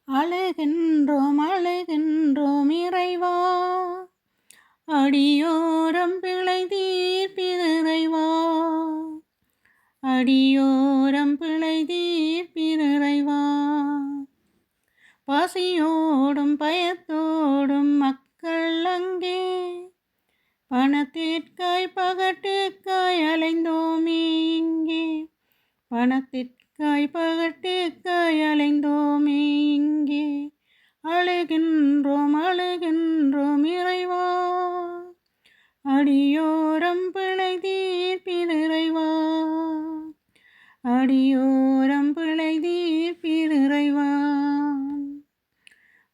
அழுகின்றோம் அழுகின்றோம் இறைவா, அடியோரம் பிழை தீர்ப்பிறைவா, அடியோரம் பிழை தீர்ப்பிறைவா. பசியோடும் பயத்தோடும் மக்கள் அங்கே, பணத்திற்காய் பகட்டுக்காய் அலைந்தோமே இங்கே, பணத்திற்காய் பகட்டுக்காய் அலைந்தோமே இங்கே. அழுகின்றோம் அழுகின்றோம் இறைவா, அடியோரம் பிழை தீர்ப்பிறைவா, அடியோரம் பிழை தீர்ப்பிறைவா.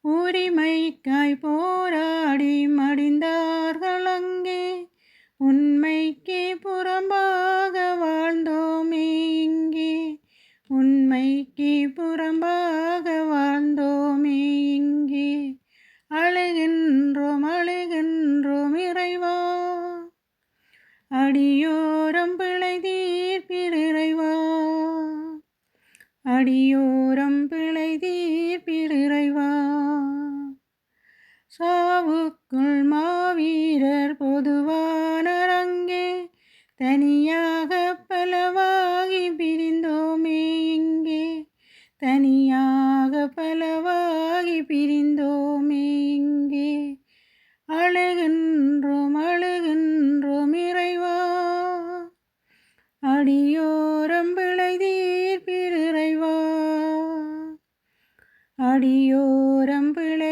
உரிமைக்காய் போராடி மடிந்தார்கள் அங்கே, உண்மைக்கு புறம்பாக வாழ்ந்தோமே இங்கே, உண்மைக்கு புறம்பாக வாழ்ந்தோமே இங்கே. அழுகின்றோம் அழுகின்றோம் இறைவா, அடியோரம் பிழை தீர்ப்பிறைவா, அடியோரம் பிழை தீர்ப்பிறைவா. சாவுக்குள் மாவீரர் பொதுவானர் அங்கே, தனியாக பலவாகி பிரிந்தோமே இங்கே, தனியாக பலவாகி பிரிந்தோமே இங்கே. அழுகின்றோம் அழுகின்றோம் இறைவா, அடியோரம் பிழை தீர்ப்பிறைவா, அடியோரம் பிழை